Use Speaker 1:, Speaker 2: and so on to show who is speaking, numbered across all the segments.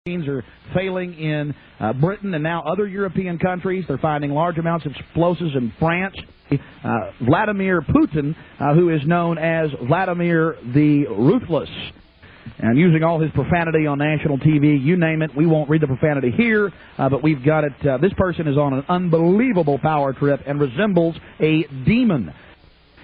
Speaker 1: are failing in Britain and now other European countries. They're finding large amounts of explosives in France. Vladimir Putin, who is known as Vladimir the Ruthless, and using all his profanity on national TV, you name it. We won't read the profanity here, but we've got it. This person is on an unbelievable power trip and resembles a demon.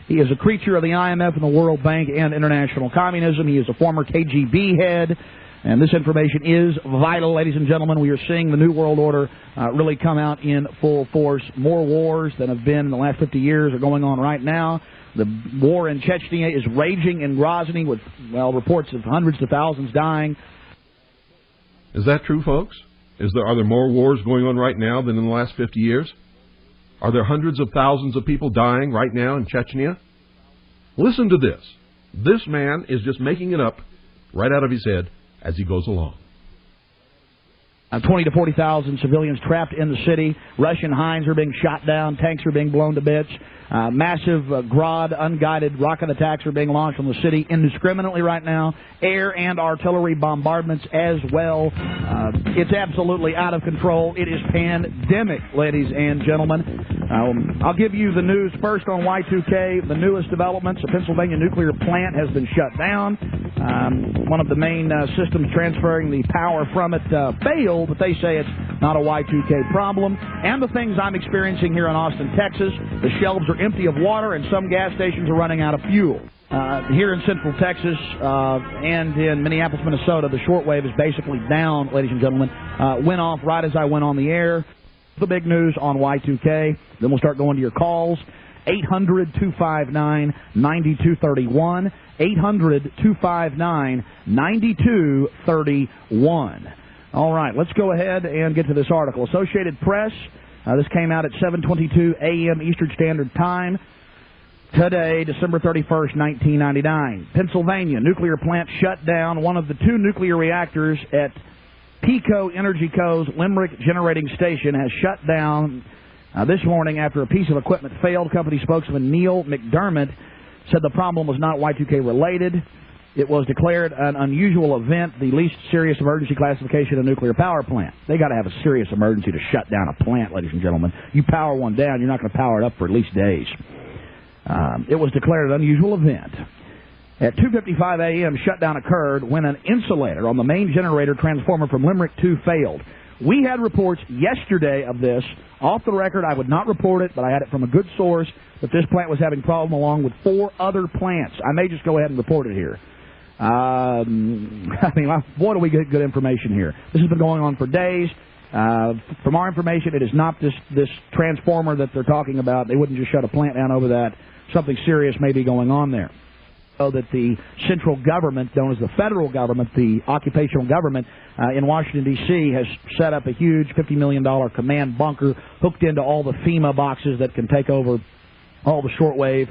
Speaker 1: He is a creature of the IMF and the World Bank and international communism. He is a former KGB head. And this information is vital, ladies and gentlemen. We are seeing the New World Order really come out in full force. More wars than have been in the last 50 years are going on right now. The war in Chechnya is raging in Grozny with, well, reports of hundreds of thousands dying.
Speaker 2: Is that true, folks? Are there more wars going on right now than in the last 50 years? Are there hundreds of thousands of people dying right now in Chechnya? Listen to this. This man is just making it up right out of his head as he goes along.
Speaker 1: 20 to 40,000 civilians trapped in the city. Russian Hinds are being shot down. Tanks are being blown to bits. Massive Grad unguided rocket attacks are being launched on the city indiscriminately right now. Air and artillery bombardments as well. It's absolutely out of control. It is pandemic, ladies and gentlemen. I'll give you the news first on Y2K. The newest developments: a Pennsylvania nuclear plant has been shut down. One of the main systems transferring the power from it failed, but they say it's not a Y2K problem. And the things I'm experiencing here in Austin, Texas: the shelves are empty of water and some gas stations are running out of fuel. Here in Central Texas and in Minneapolis, Minnesota, the shortwave is basically down, ladies and gentlemen. Went off right as I went on the air. The big news on Y2K. Then we'll start going to your calls. 800-259-9231. 800-259-9231. All right, let's go ahead and get to this article. Associated Press. This came out at 7:22 a.m. Eastern Standard Time today, December 31st, 1999. Pennsylvania nuclear plant shut down. One of the two nuclear reactors at Pico Energy Co.'s Limerick Generating Station has shut down this morning after a piece of equipment failed. Company spokesman Neil McDermott said the problem was not Y2K related. It was declared an unusual event, the least serious emergency classification of a nuclear power plant. They got to have a serious emergency to shut down a plant, ladies and gentlemen. You power one down, you're not going to power it up for at least days. It was declared an unusual event. At 2:55 a.m., shutdown occurred when an insulator on the main generator transformer from Limerick 2 failed. We had reports yesterday of this. Off the record, I would not report it, but I had it from a good source that this plant was having problem along with 4 other plants. I may just go ahead and report it here. I mean, boy, do we get good information here. This has been going on for days. From our information, it is not this transformer that they're talking about. They wouldn't just shut a plant down over that. Something serious may be going on there. So that the central government, known as the federal government, the occupational government in Washington, D.C., has set up a huge $50 million command bunker hooked into all the FEMA boxes that can take over all the shortwave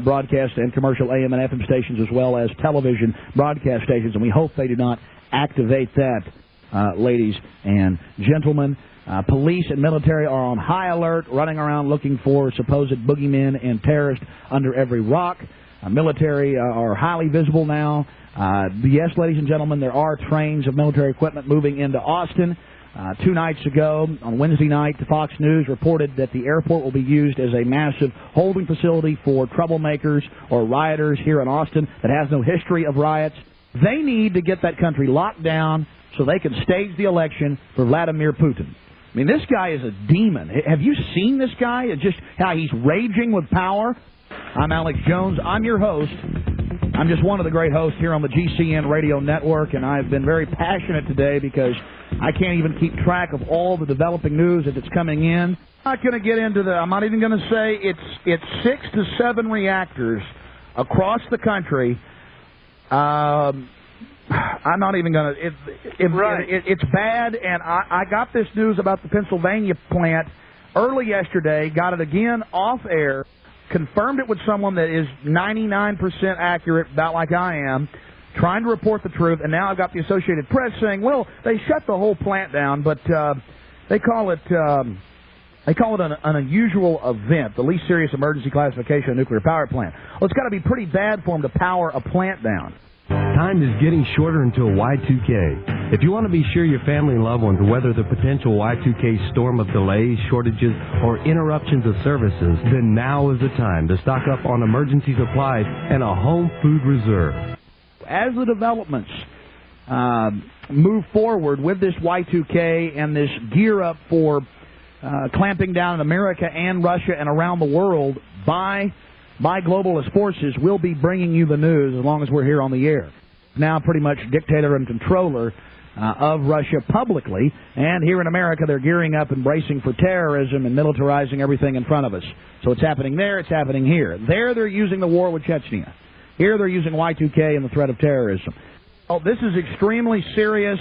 Speaker 1: broadcast and commercial AM and FM stations, as well as television broadcast stations. And we hope they do not activate that, ladies and gentlemen. Police and military are on high alert, running around looking for supposed boogeymen and terrorists under every rock. Military are highly visible now. Yes, ladies and gentlemen, there are trains of military equipment moving into Austin. 2 nights ago, on Wednesday night, Fox News reported that the airport will be used as a massive holding facility for troublemakers or rioters here in Austin that has no history of riots. They need to get that country locked down so they can stage the election for Vladimir Putin. I mean, this guy is a demon. Have you seen this guy? It's just how he's raging with power. I'm Alex Jones. I'm your host. I'm just one of the great hosts here on the GCN radio network, and I've been very passionate today because I can't even keep track of all the developing news that's coming in. I'm not going to get into I'm not even going to say it's 6 to 7 reactors across the country. I'm not even going to. It's bad, and I got this news about the Pennsylvania plant early yesterday, got it again off air, confirmed it with someone that is 99% accurate, about like I am, trying to report the truth, and now I've got the Associated Press saying, well, they shut the whole plant down, but they call it an unusual event, the least serious emergency classification of a nuclear power plant. Well, it's got to be pretty bad for them to power a plant down.
Speaker 3: Time is getting shorter until Y2K. If you want to be sure your family and loved ones weather the potential Y2K storm of delays, shortages, or interruptions of services, then now is the time to stock up on emergency supplies and a home food reserve.
Speaker 1: As the developments move forward with this Y2K and this gear up for clamping down in America and Russia and around the world by globalist forces, we'll be bringing you the news as long as we're here on the air. Now pretty much dictator and controller of Russia publicly, and here in America they're gearing up and bracing for terrorism and militarizing everything in front of us. So it's happening there, it's happening here. There they're using the war with Chechnya. Here they're using Y2K and the threat of terrorism. Oh, this is extremely serious.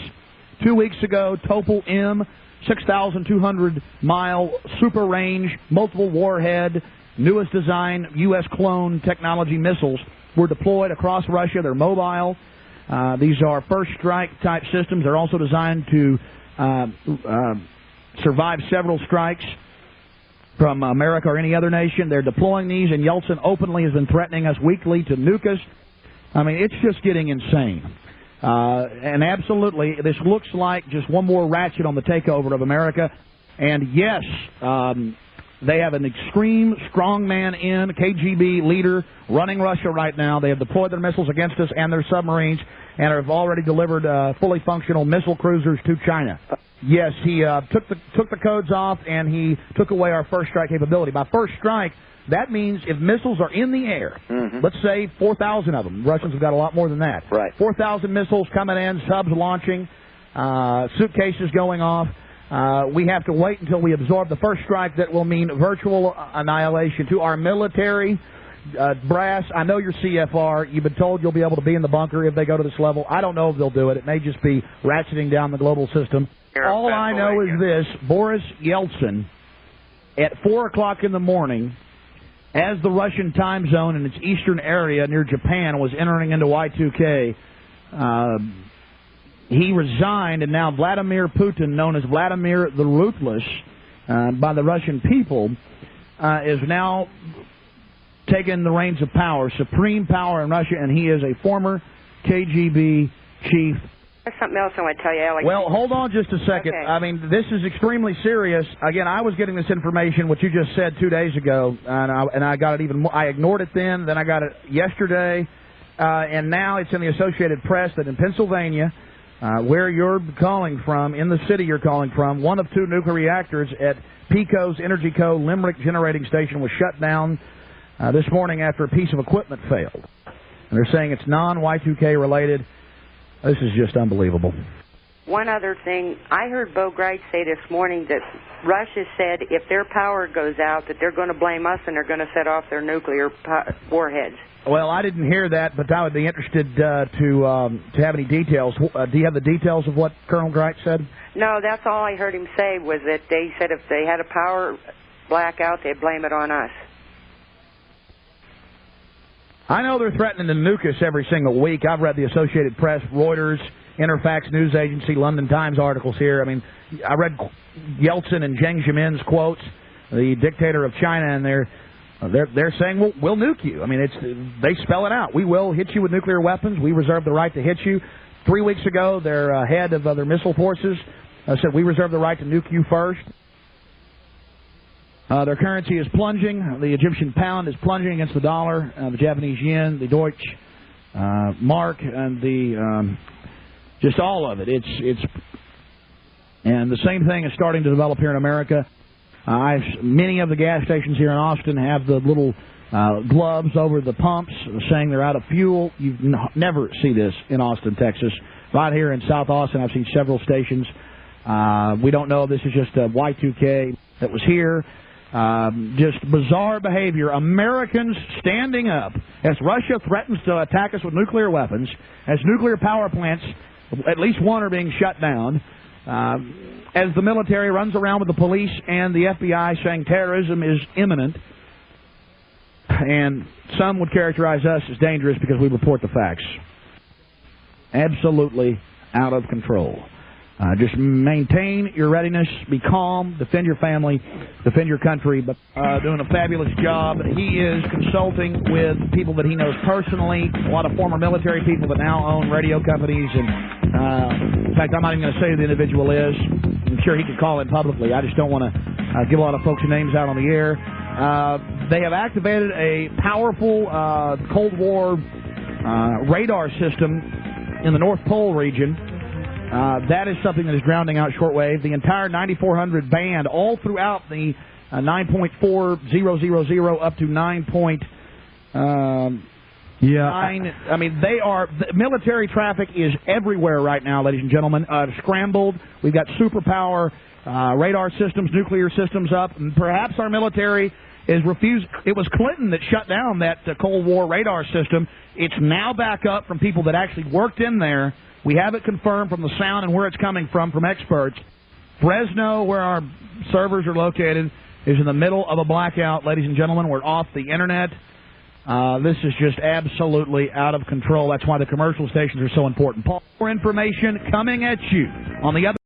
Speaker 1: 2 weeks ago, Topol M, 6,200-mile super range, multiple warhead, newest design, U.S. clone technology missiles were deployed across Russia. They're mobile. These are first strike type systems. They're also designed to survive several strikes from America or any other nation. They're deploying these, and Yeltsin openly has been threatening us weekly to nuke us. I mean, it's just getting insane. And absolutely, this looks like just one more ratchet on the takeover of America. And yes, they have an extreme strongman in KGB leader running Russia right now. They have deployed their missiles against us and their submarines and have already delivered fully functional missile cruisers to China. Yes, he took the codes off and he took away our first strike capability. By first strike, that means if missiles are in the air, let's say 4,000 of them. Russians have got a lot more than that.
Speaker 4: Right.
Speaker 1: 4,000 missiles coming in, subs launching, suitcases going off. We have to wait until we absorb the first strike. That will mean virtual annihilation to our military brass. I know you're CFR. You've been told you'll be able to be in the bunker if they go to this level. I don't know if they'll do it. It may just be ratcheting down the global system. All I know is this: Boris Yeltsin, at 4 o'clock in the morning, as the Russian time zone in its eastern area near Japan was entering into Y2K, he resigned, and now Vladimir Putin, known as Vladimir the Ruthless by the Russian people, is now taking the reins of power, supreme power in Russia, and he is a former KGB chief.
Speaker 4: There's something else I want to tell you, Alex.
Speaker 1: Well, hold on just a second.
Speaker 4: Okay.
Speaker 1: I mean, this is extremely serious. Again, I was getting this information, what you just said 2 days ago, and I got it even more. I ignored it then I got it yesterday, and now it's in the Associated Press that in Pennsylvania, where you're calling from, in the city you're calling from, one of 2 nuclear reactors at PECO's Energy Co. Limerick Generating Station was shut down this morning after a piece of equipment failed. And they're saying it's non-Y2K related. This is just unbelievable.
Speaker 4: One other thing, I heard Bo Greit say this morning that Russia said if their power goes out that they're going to blame us and they're going to set off their nuclear warheads.
Speaker 1: Well, I didn't hear that, but I would be interested to have any details. Do you have the details of what Colonel Greit said?
Speaker 4: No, that's all I heard him say was that they said if they had a power blackout, they'd blame it on us.
Speaker 1: I know they're threatening to nuke us every single week. I've read the Associated Press, Reuters, Interfax News Agency, London Times articles here. I mean, I read Yeltsin and Jiang Zemin's quotes, the dictator of China, and they're saying we'll nuke you. I mean, they spell it out. We will hit you with nuclear weapons. We reserve the right to hit you. 3 weeks ago, their head of their missile forces said we reserve the right to nuke you first. Their currency is plunging. The Egyptian pound is plunging against the dollar, the Japanese yen, the Deutsche mark, and just all of it. And the same thing is starting to develop here in America. Many of the gas stations here in Austin have the little gloves over the pumps saying they're out of fuel. You never see this in Austin, Texas. Right here in South Austin, I've seen several stations. We don't know if this is just a Y2K that was here. Just bizarre behavior. Americans standing up as Russia threatens to attack us with nuclear weapons, as nuclear power plants, at least one, are being shut down, as the military runs around with the police and the FBI saying terrorism is imminent, and some would characterize us as dangerous because we report the facts. Absolutely out of control. Just maintain your readiness, be calm, defend your family, defend your country, but doing a fabulous job. He is consulting with people that he knows personally, a lot of former military people that now own radio companies, and in fact, I'm not even going to say who the individual is. I'm sure he could call in publicly. I just don't want to give a lot of folks' names out on the air. They have activated a powerful Cold War radar system in the North Pole region. That is something that is grounding out shortwave. The entire 9400 band, all throughout the 9.4000 up to 9. I mean, the military traffic is everywhere right now, ladies and gentlemen. Scrambled. We've got superpower radar systems, nuclear systems up, and perhaps our military is refused. It was Clinton that shut down that Cold War radar system. It's now back up from people that actually worked in there. We have it confirmed from the sound and where it's coming from experts. Fresno, where our servers are located, is in the middle of a blackout, ladies and gentlemen. We're off the Internet. This is just absolutely out of control. That's why the commercial stations are so important. Paul, more information coming at you on the other